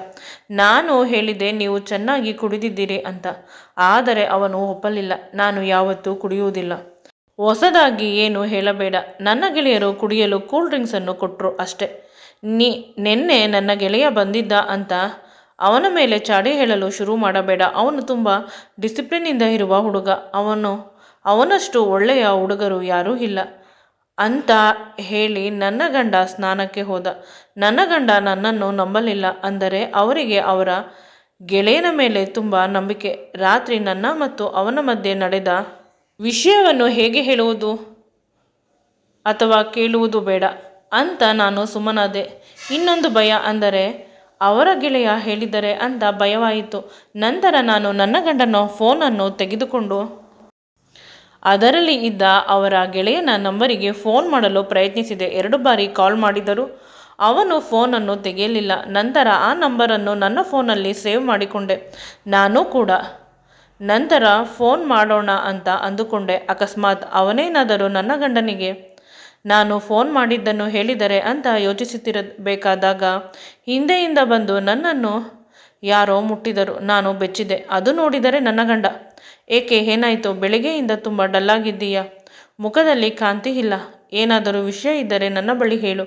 ನಾನು ಹೇಳಿದೆ ನೀವು ಚೆನ್ನಾಗಿ ಕುಡಿದಿದ್ದೀರಿ ಅಂತ. ಆದರೆ ಅವನು ಒಪ್ಪಲಿಲ್ಲ. ನಾನು ಯಾವತ್ತೂ ಕುಡಿಯುವುದಿಲ್ಲ. ಹೊಸದಾಗಿ ಏನು ಹೇಳಬೇಡ. ನನ್ನ ಗೆಳೆಯರು ಕುಡಿಯಲು ಕೂಲ್ ಡ್ರಿಂಕ್ಸನ್ನು ಕೊಟ್ಟರು ಅಷ್ಟೇ. ನೆನ್ನೆ ನನ್ನ ಗೆಳೆಯ ಬಂದಿದ್ದ ಅಂತ ಅವನ ಮೇಲೆ ಚಾಡಿ ಹೇಳಲು ಶುರು ಮಾಡಬೇಡ. ಅವನು ತುಂಬ ಡಿಸಿಪ್ಲಿನಿಂದ ಇರುವ ಹುಡುಗ. ಅವನಷ್ಟು ಒಳ್ಳೆಯ ಹುಡುಗರು ಯಾರೂ ಇಲ್ಲ ಅಂತ ಹೇಳಿ ನನ್ನ ಗಂಡ ಸ್ನಾನಕ್ಕೆ ಹೋದ. ನನ್ನ ಗಂಡ ನನ್ನನ್ನು ನಂಬಲಿಲ್ಲ. ಅಂದರೆ ಅವರಿಗೆ ಅವರ ಗೆಳೆಯನ ಮೇಲೆ ತುಂಬ ನಂಬಿಕೆ. ರಾತ್ರಿ ನನ್ನ ಮತ್ತು ಅವನ ಮಧ್ಯೆ ನಡೆದ ವಿಷಯವನ್ನು ಹೇಗೆ ಹೇಳುವುದು ಅಥವಾ ಕೇಳುವುದು ಬೇಡ ಅಂತ ನಾನು ಸುಮ್ಮನಾದೆ. ಇನ್ನೊಂದು ಭಯ, ಅಂದರೆ ಅವರ ಗೆಳೆಯ ಹೇಳಿದರೆ ಅಂತ ಭಯವಾಯಿತು. ನಂತರ ನಾನು ನನ್ನ ಗಂಡನ ಫೋನನ್ನು ತೆಗೆದುಕೊಂಡು ಅದರಲ್ಲಿ ಇದ್ದ ಅವರ ಗೆಳೆಯನ ನಂಬರಿಗೆ ಫೋನ್ ಮಾಡಲು ಪ್ರಯತ್ನಿಸಿದೆ. 2 ಬಾರಿ ಕಾಲ್ ಮಾಡಿದರೂ ಅವನು ಫೋನನ್ನು ತೆಗೆಯಲಿಲ್ಲ. ನಂತರ ಆ ನಂಬರನ್ನು ನನ್ನ ಫೋನಲ್ಲಿ ಸೇವ್ ಮಾಡಿಕೊಂಡೆ ನಾನು ಕೂಡ. ನಂತರ ಫೋನ್ ಮಾಡೋಣ ಅಂತ ಅಂದುಕೊಂಡೆ. ಅಕಸ್ಮಾತ್ ಅವನೇನಾದರೂ ನನ್ನ ಗಂಡನಿಗೆ ನಾನು ಫೋನ್ ಮಾಡಿದ್ದನ್ನು ಹೇಳಿದರೆ ಅಂತ ಯೋಚಿಸುತ್ತಿರಬೇಕಾದಾಗ ಹಿಂದೆಯಿಂದ ಬಂದು ನನ್ನನ್ನು ಯಾರೋ ಮುಟ್ಟಿದರು. ನಾನು ಬೆಚ್ಚಿದೆ. ಅದು ನೋಡಿದರೆ ನನ್ನ ಗಂಡ. ಏಕೆ, ಏನಾಯಿತು? ಬೆಳಿಗ್ಗೆಯಿಂದ ತುಂಬ ಡಲ್ಲಾಗಿದ್ದೀಯಾ? ಮುಖದಲ್ಲಿ ಕಾಂತಿ ಇಲ್ಲ. ಏನಾದರೂ ವಿಷಯ ಇದ್ದರೆ ನನ್ನ ಬಳಿ ಹೇಳು.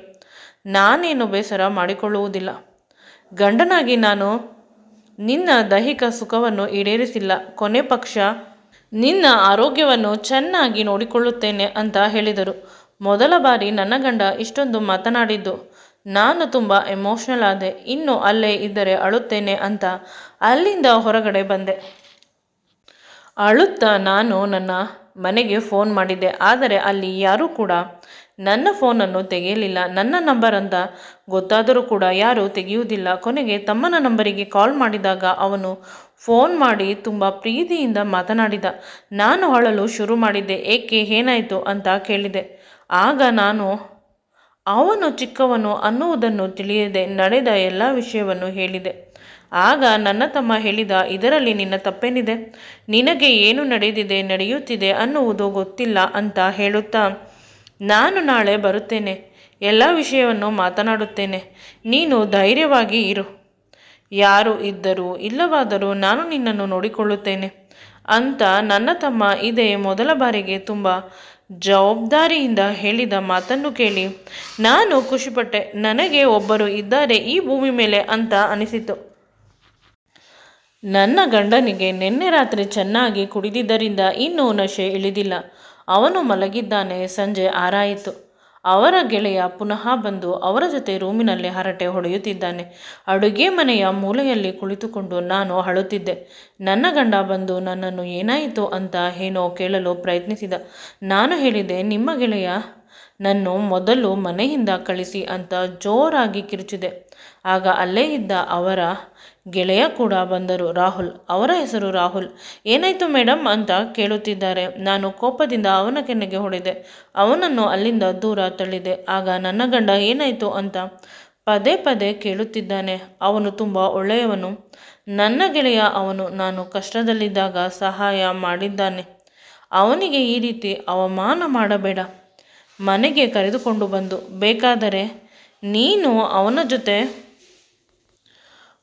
ನಾನೇನು ಬೇಸರ ಮಾಡಿಕೊಳ್ಳುವುದಿಲ್ಲ. ಗಂಡನಾಗಿ ನಾನು ನಿನ್ನ ದೈಹಿಕ ಸುಖವನ್ನು ಈಡೇರಿಸಿಲ್ಲ. ಕೊನೆ ಪಕ್ಷ ನಿನ್ನ ಆರೋಗ್ಯವನ್ನು ಚೆನ್ನಾಗಿ ನೋಡಿಕೊಳ್ಳುತ್ತೇನೆ ಅಂತ ಹೇಳಿದರು. ಮೊದಲ ಬಾರಿ ನನ್ನ ಗಂಡ ಇಷ್ಟೊಂದು ಮಾತನಾಡಿದ್ದು. ನಾನು ತುಂಬ ಎಮೋಷ್ನಲ್ ಆದೆ. ಇನ್ನು ಅಲ್ಲೇ ಇದ್ದರೆ ಅಳುತ್ತೇನೆ ಅಂತ ಅಲ್ಲಿಂದ ಹೊರಗಡೆ ಬಂದೆ. ಅಳುತ್ತಾ ನಾನು ನನ್ನ ಮನೆಗೆ ಫೋನ್ ಮಾಡಿದ್ದೆ. ಆದರೆ ಅಲ್ಲಿ ಯಾರೂ ಕೂಡ ನನ್ನ ಫೋನನ್ನು ತೆಗೆಯಲಿಲ್ಲ. ನನ್ನ ನಂಬರ್ ಅಂತ ಗೊತ್ತಾದರೂ ಕೂಡ ಯಾರೂ ತೆಗೆಯುವುದಿಲ್ಲ. ಕೊನೆಗೆ ತಮ್ಮನ ನಂಬರಿಗೆ ಕಾಲ್ ಮಾಡಿದಾಗ ಅವನು ಫೋನ್ ಮಾಡಿ ತುಂಬ ಪ್ರೀತಿಯಿಂದ ಮಾತನಾಡಿದ. ನಾನು ಅಳಲು ಶುರು ಮಾಡಿದ್ದೆ. ಏಕೆ, ಏನಾಯಿತು ಅಂತ ಕೇಳಿದೆ. ಆಗ ನಾನು ಅವನು ಚಿಕ್ಕವನು ಅನ್ನುವುದನ್ನು ತಿಳಿಯದೆ ನಡೆದ ಎಲ್ಲ ವಿಷಯವನ್ನು ಹೇಳಿದೆ. ಆಗ ನನ್ನ ತಮ್ಮ ಹೇಳಿದ, ಇದರಲ್ಲಿ ನಿನ್ನ ತಪ್ಪೇನಿದೆ? ನಿನಗೆ ಏನು ನಡೆಯುತ್ತಿದೆ ಅನ್ನುವುದು ಗೊತ್ತಿಲ್ಲ ಅಂತ ಹೇಳುತ್ತಾ, ನಾನು ನಾಳೆ ಬರುತ್ತೇನೆ, ಎಲ್ಲ ವಿಷಯವನ್ನು ಮಾತನಾಡುತ್ತೇನೆ, ನೀನು ಧೈರ್ಯವಾಗಿ ಇರು, ಯಾರು ಇದ್ದರೂ ಇಲ್ಲವಾದರೂ ನಾನು ನಿನ್ನನ್ನು ನೋಡಿಕೊಳ್ಳುತ್ತೇನೆ ಅಂತ ನನ್ನ ತಮ್ಮ ಇದೇ ಮೊದಲ ಬಾರಿಗೆ ತುಂಬ ಜವಾಬ್ದಾರಿಯಿಂದ ಹೇಳಿದ ಮಾತನ್ನು ಕೇಳಿ ನಾನು ಖುಷಿಪಟ್ಟೆ. ನನಗೆ ಒಬ್ಬರು ಇದ್ದಾರೆ ಈ ಭೂಮಿ ಮೇಲೆ ಅಂತ ಅನಿಸಿತು. ನನ್ನ ಗಂಡನಿಗೆ ನಿನ್ನೆ ರಾತ್ರಿ ಚೆನ್ನಾಗಿ ಕುಡಿದಿದ್ದರಿಂದ ಇನ್ನೂ ನಶೆ ಇಳಿದಿಲ್ಲ. ಅವನು ಮಲಗಿದ್ದಾನೆ. ಸಂಜೆ 6 ಆಯಿತು. ಅವರ ಗೆಳೆಯ ಪುನಃ ಬಂದು ಅವರ ಜೊತೆ ರೂಮಿನಲ್ಲಿ ಹರಟೆ ಹೊಡೆಯುತ್ತಿದ್ದಾನೆ. ಅಡುಗೆ ಮನೆಯ ಮೂಲೆಯಲ್ಲಿ ಕುಳಿತುಕೊಂಡು ನಾನು ಅಳುತ್ತಿದ್ದೆ. ನನ್ನ ಗಂಡ ಬಂದು ನನ್ನನ್ನು ಏನಾಯಿತು ಅಂತ ಏನೋ ಕೇಳಲು ಪ್ರಯತ್ನಿಸಿದ. ನಾನು ಹೇಳಿದೆ, ನಿಮ್ಮ ಗೆಳೆಯ ನನ್ನು ಮೊದಲು ಮನೆಯಿಂದ ಕಳಿಸಿ ಅಂತ ಜೋರಾಗಿ ಕಿರುಚಿದೆ. ಆಗ ಅಲ್ಲೇ ಇದ್ದ ಅವರ ಗೆಳೆಯ ಕೂಡ ಬಂದರು. ರಾಹುಲ್, ಅವರ ಹೆಸರು ರಾಹುಲ್. ಏನಾಯಿತು ಮೇಡಮ್ ಅಂತ ಕೇಳುತ್ತಿದ್ದಾರೆ. ನಾನು ಕೋಪದಿಂದ ಅವನ ಕೆನ್ನೆಗೆ ಹೊಡೆದೆ. ಅವನನ್ನು ಅಲ್ಲಿಂದ ದೂರ ತಳ್ಳಿದೆ. ಆಗ ನನ್ನ ಗಂಡ ಏನಾಯಿತು ಅಂತ ಪದೇ ಪದೇ ಕೇಳುತ್ತಿದ್ದಾನೆ. ಅವನು ತುಂಬ ಒಳ್ಳೆಯವನು. ನನ್ನ ಗೆಳೆಯ ಅವನು. ನಾನು ಕಷ್ಟದಲ್ಲಿದ್ದಾಗ ಸಹಾಯ ಮಾಡಿದ್ದಾನೆ. ಅವನಿಗೆ ಈ ರೀತಿ ಅವಮಾನ ಮಾಡಬೇಡ. ಮನೆಗೆ ಕರೆದುಕೊಂಡು ಬಂದು ಬೇಕಾದರೆ ನೀನು ಅವನ ಜೊತೆ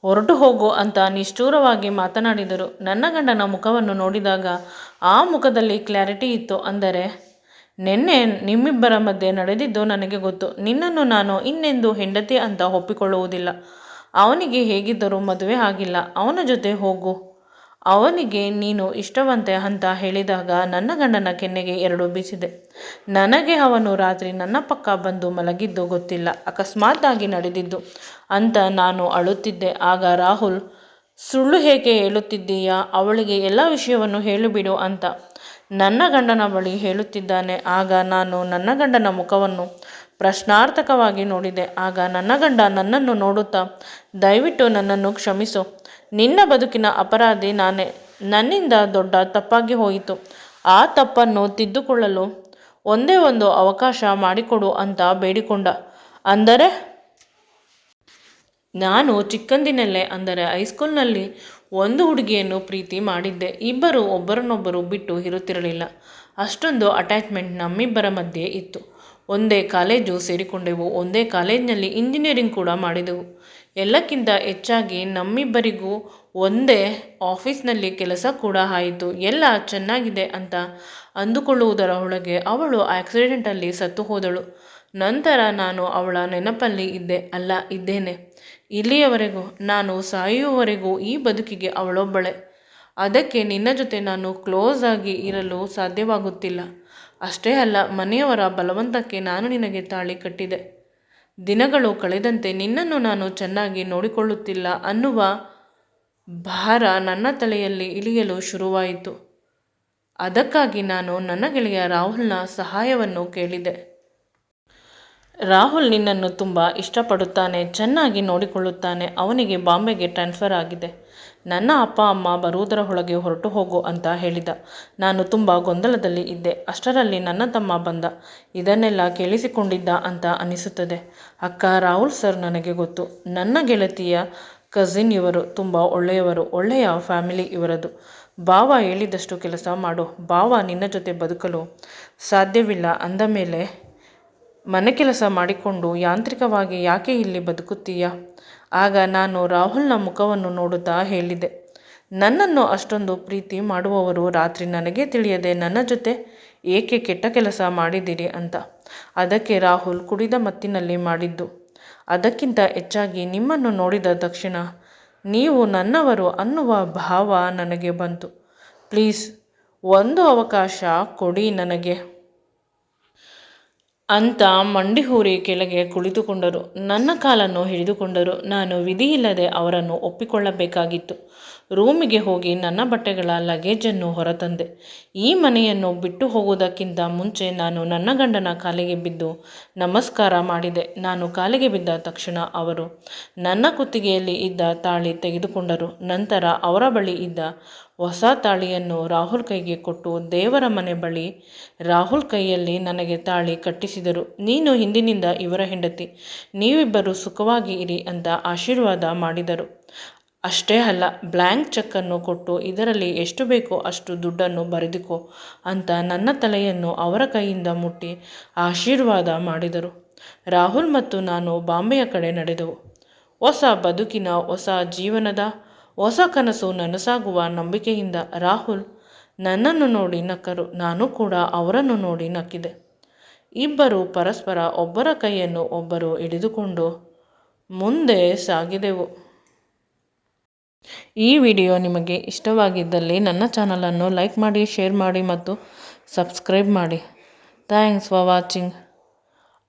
ಹೊರಟು ಹೋಗು ಅಂತ ನಿಷ್ಠೂರವಾಗಿ ಮಾತನಾಡಿದರು. ನನ್ನ ಗಂಡನ ಮುಖವನ್ನು ನೋಡಿದಾಗ ಆ ಮುಖದಲ್ಲಿ ಕ್ಲಾರಿಟಿ ಇತ್ತು. ಅಂದರೆ ನಿನ್ನೆ ನಿಮ್ಮಿಬ್ಬರ ಮಧ್ಯೆ ನಡೆದಿದ್ದು ನನಗೆ ಗೊತ್ತು. ನಿನ್ನನ್ನು ನಾನು ಇನ್ನೆಂದು ಹೆಂಡತಿ ಅಂತ ಒಪ್ಪಿಕೊಳ್ಳುವುದಿಲ್ಲ. ಅವನಿಗೆ ಹೇಗಿದ್ದರೂ ಮದುವೆ ಆಗಿಲ್ಲ. ಅವನ ಜೊತೆ ಹೋಗು. ಅವನಿಗೆ ನೀನು ಇಷ್ಟವಂತೆ ಅಂತ ಹೇಳಿದಾಗ ನನ್ನ ಗಂಡನ ಕೆನ್ನೆಗೆ 2 ಬೀಸಿದೆ. ನನಗೆ ಅವನು ರಾತ್ರಿ ನನ್ನ ಪಕ್ಕ ಬಂದು ಮಲಗಿದ್ದು ಗೊತ್ತಿಲ್ಲ, ಅಕಸ್ಮಾತ್ತಾಗಿ ನಡೆದಿದ್ದು ಅಂತ ನಾನು ಅಳುತ್ತಿದ್ದೆ. ಆಗ ರಾಹುಲ್, ಸುಳ್ಳು ಏಕೆ ಹೇಳುತ್ತಿದ್ದೀಯಾ? ಅವಳಿಗೆ ಎಲ್ಲ ವಿಷಯವನ್ನು ಹೇಳಿಬಿಡು ಅಂತ ನನ್ನ ಗಂಡನ ಬಳಿ ಹೇಳುತ್ತಿದ್ದಾನೆ. ಆಗ ನಾನು ನನ್ನ ಗಂಡನ ಮುಖವನ್ನು ಪ್ರಶ್ನಾರ್ಥಕವಾಗಿ ನೋಡಿದೆ. ಆಗ ನನ್ನ ಗಂಡ ನನ್ನನ್ನು ನೋಡುತ್ತಾ, ದಯವಿಟ್ಟು ನನ್ನನ್ನು ಕ್ಷಮಿಸು. ನಿನ್ನ ಬದುಕಿನ ಅಪರಾಧಿ ನಾನೇ. ನನ್ನಿಂದ ದೊಡ್ಡ ತಪ್ಪಾಗಿ ಹೋಯಿತು. ಆ ತಪ್ಪನ್ನು ತಿದ್ದುಕೊಳ್ಳಲು ಒಂದೇ ಒಂದು ಅವಕಾಶ ಮಾಡಿಕೊಡು ಅಂತ ಬೇಡಿಕೊಂಡ. ಅಂದರೆ ನಾನು ಚಿಕ್ಕಂದಿನಲ್ಲೇ ಅಂದರೆ ಹೈಸ್ಕೂಲ್ನಲ್ಲಿ ಒಂದು ಹುಡುಗಿಯನ್ನು ಪ್ರೀತಿ ಮಾಡಿದ್ದೆ. ಇಬ್ಬರು ಒಬ್ಬರನ್ನೊಬ್ಬರು ಬಿಟ್ಟು ಇರುತ್ತಿರಲಿಲ್ಲ. ಅಷ್ಟೊಂದು ಅಟ್ಯಾಚ್ಮೆಂಟ್ ನಮ್ಮಿಬ್ಬರ ಮಧ್ಯೆ ಇತ್ತು. ಒಂದೇ ಕಾಲೇಜು ಸೇರಿಕೊಂಡೆವು. ಒಂದೇ ಕಾಲೇಜಿನಲ್ಲಿ ಇಂಜಿನಿಯರಿಂಗ್ ಕೂಡ ಮಾಡಿದೆವು. ಎಲ್ಲಕ್ಕಿಂತ ಹೆಚ್ಚಾಗಿ ನಮ್ಮಿಬ್ಬರಿಗೂ ಒಂದೇ ಆಫೀಸ್ನಲ್ಲಿ ಕೆಲಸ ಕೂಡ ಆಯಿತು. ಎಲ್ಲ ಚೆನ್ನಾಗಿದೆ ಅಂತ ಅಂದುಕೊಳ್ಳುವುದರ ಒಳಗೆ ಅವಳು ಆಕ್ಸಿಡೆಂಟಲ್ಲಿ ಸತ್ತು ಹೋದಳು. ನಂತರ ನಾನು ಅವಳ ನೆನಪಲ್ಲಿ ಇದ್ದೇನೆ. ಇಲ್ಲಿಯವರೆಗೂ, ನಾನು ಸಾಯುವವರೆಗೂ ಈ ಬದುಕಿಗೆ ಅವಳೊಬ್ಬಳೇ. ಅದಕ್ಕೆ ನಿನ್ನ ಜೊತೆ ನಾನು ಕ್ಲೋಸ್ ಆಗಿ ಇರಲು ಸಾಧ್ಯವಾಗುತ್ತಿಲ್ಲ. ಅಷ್ಟೇ ಅಲ್ಲ, ಮನೆಯವರ ಬಲವಂತಕ್ಕೆ ನಾನು ನಿನಗೆ ತಾಳಿ ಕಟ್ಟಿದೆ. ದಿನಗಳು ಕಳೆದಂತೆ ನಿನ್ನನ್ನು ನಾನು ಚೆನ್ನಾಗಿ ನೋಡಿಕೊಳ್ಳುತ್ತಿಲ್ಲ ಅನ್ನುವ ಭಾರ ನನ್ನ ತಲೆಯಲ್ಲಿ ಇಳಿಯಲು ಶುರುವಾಯಿತು. ಅದಕ್ಕಾಗಿ ನಾನು ನನ್ನ ಗೆಳೆಯ ರಾಹುಲ್ನ ಸಹಾಯವನ್ನು ಕೇಳಿದೆ. ರಾಹುಲ್ ನಿನ್ನನ್ನು ತುಂಬ ಇಷ್ಟಪಡುತ್ತಾನೆ, ಚೆನ್ನಾಗಿ ನೋಡಿಕೊಳ್ಳುತ್ತಾನೆ. ಅವನಿಗೆ ಬಾಂಬೆಗೆ ಟ್ರಾನ್ಸ್ಫರ್ ಆಗಿದೆ. ನನ್ನ ಅಪ್ಪ ಅಮ್ಮ ಬರುವುದರ ಒಳಗೆ ಹೊರಟು ಹೋಗು ಅಂತ ಹೇಳಿದ. ನಾನು ತುಂಬ ಗೊಂದಲದಲ್ಲಿ ಇದ್ದೆ. ಅಷ್ಟರಲ್ಲಿ ನನ್ನ ತಮ್ಮ ಬಂದ. ಇದನ್ನೆಲ್ಲ ಕೇಳಿಸಿಕೊಂಡಿದ್ದ ಅಂತ ಅನಿಸುತ್ತದೆ. ಅಕ್ಕ, ರಾಹುಲ್ ಸರ್ ನನಗೆ ಗೊತ್ತು. ನನ್ನ ಗೆಳತಿಯ ಕಸಿನ್ ಇವರು. ತುಂಬ ಒಳ್ಳೆಯವರು. ಒಳ್ಳೆಯ ಫ್ಯಾಮಿಲಿ ಇವರದು. ಭಾವ ಹೇಳಿದಷ್ಟು ಕೆಲಸ ಮಾಡು. ಭಾವ ನಿನ್ನ ಜೊತೆ ಬದುಕಲು ಸಾಧ್ಯವಿಲ್ಲ ಅಂದ ಮೇಲೆ ಮನೆ ಕೆಲಸ ಮಾಡಿಕೊಂಡು ಯಾಂತ್ರಿಕವಾಗಿ ಯಾಕೆ ಇಲ್ಲಿ ಬದುಕುತ್ತೀಯ? ಆಗ ನಾನು ರಾಹುಲ್ನ ಮುಖವನ್ನು ನೋಡುತ್ತಾ ಹೇಳಿದೆ, ನನ್ನನ್ನು ಅಷ್ಟೊಂದು ಪ್ರೀತಿ ಮಾಡುವವರು ರಾತ್ರಿ ನನಗೆ ತಿಳಿಯದೆ ನನ್ನ ಜೊತೆ ಏಕೆ ಕೆಟ್ಟ ಕೆಲಸ ಮಾಡಿದ್ದೀರಿ ಅಂತ. ಅದಕ್ಕೆ ರಾಹುಲ್ ಕುಡಿದ ಮತ್ತಿನಲ್ಲಿ ಮಾಡಿದ್ದು. ಅದಕ್ಕಿಂತ ಹೆಚ್ಚಾಗಿ ನಿಮ್ಮನ್ನು ನೋಡಿದ ತಕ್ಷಣ ನೀವು ನನ್ನವರು ಅನ್ನುವ ಭಾವ ನನಗೆ ಬಂತು. ಪ್ಲೀಸ್, ಒಂದು ಅವಕಾಶ ಕೊಡಿ ನನಗೆ ಅಂತ ಮಂಡಿ ಊರಿ ಕೆಳಗೆ ಕುಳಿತುಕೊಂಡರು. ನನ್ನ ಕಾಲನ್ನು ಹಿಡಿದುಕೊಂಡರು. ನಾನು ವಿಧಿಯಿಲ್ಲದೆ ಅವರನ್ನು ಒಪ್ಪಿಕೊಳ್ಳಬೇಕಾಗಿತ್ತು. ರೂಮಿಗೆ ಹೋಗಿ ನನ್ನ ಬಟ್ಟೆಗಳ ಲಗೇಜನ್ನು ಹೊರತಂದೆ. ಈ ಮನೆಯನ್ನು ಬಿಟ್ಟು ಹೋಗುವುದಕ್ಕಿಂತ ಮುಂಚೆ ನಾನು ನನ್ನ ಗಂಡನ ಕಾಲಿಗೆ ಬಿದ್ದು ನಮಸ್ಕಾರ ಮಾಡಿದೆ. ನಾನು ಕಾಲಿಗೆ ಬಿದ್ದ ತಕ್ಷಣ ಅವರು ನನ್ನ ಕುತ್ತಿಗೆಯಲ್ಲಿ ಇದ್ದ ತಾಳಿ ತೆಗೆದುಕೊಂಡರು. ನಂತರ ಅವರ ಬಳಿ ಇದ್ದ ಹೊಸ ತಾಳಿಯನ್ನು ರಾಹುಲ್ ಕೈಗೆ ಕೊಟ್ಟು ದೇವರ ಮನೆ ಬಳಿ ರಾಹುಲ್ ಕೈಯಲ್ಲಿ ನನಗೆ ತಾಳಿ ಕಟ್ಟಿಸಿದರು. ನೀನು ಹಿಂದಿನಿಂದ ಇವರ ಹೆಂಡತಿ, ನೀವಿಬ್ಬರು ಸುಖವಾಗಿ ಇರಿ ಅಂತ ಆಶೀರ್ವಾದ ಮಾಡಿದರು. ಅಷ್ಟೇ ಅಲ್ಲ, ಬ್ಲ್ಯಾಂಕ್ ಚೆಕ್ಕನ್ನು ಕೊಟ್ಟು ಇದರಲ್ಲಿ ಎಷ್ಟು ಬೇಕೋ ಅಷ್ಟು ದುಡ್ಡನ್ನು ಬರೆದುಕೋ ಅಂತ ನನ್ನ ತಲೆಯನ್ನು ಅವರ ಕೈಯಿಂದ ಮುಟ್ಟಿ ಆಶೀರ್ವಾದ ಮಾಡಿದರು. ರಾಹುಲ್ ಮತ್ತು ನಾನು ಬಾಂಬೆಯ ಕಡೆ ನಡೆದೆವು. ಹೊಸ ಬದುಕಿನ, ಹೊಸ ಜೀವನದ ಹೊಸ ಕನಸು ನನಸಾಗುವ ನಂಬಿಕೆಯಿಂದ. ರಾಹುಲ್ ನನ್ನನ್ನು ನೋಡಿ ನಕ್ಕರು. ನಾನು ಕೂಡ ಅವರನ್ನು ನೋಡಿ ನಕ್ಕಿದೆ. ಇಬ್ಬರು ಪರಸ್ಪರ ಒಬ್ಬರ ಕೈಯನ್ನು ಒಬ್ಬರು ಹಿಡಿದುಕೊಂಡು ಮುಂದೆ ಸಾಗಿದೆವು. ಈ ವಿಡಿಯೋ ನಿಮಗೆ ಇಷ್ಟವಾಗಿದ್ದಲ್ಲಿ ನನ್ನ ಚಾನಲನ್ನು ಲೈಕ್ ಮಾಡಿ, ಶೇರ್ ಮಾಡಿ ಮತ್ತು ಸಬ್ಸ್ಕ್ರೈಬ್ ಮಾಡಿ. Thanks for watching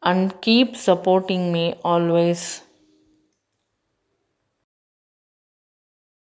and keep supporting me always.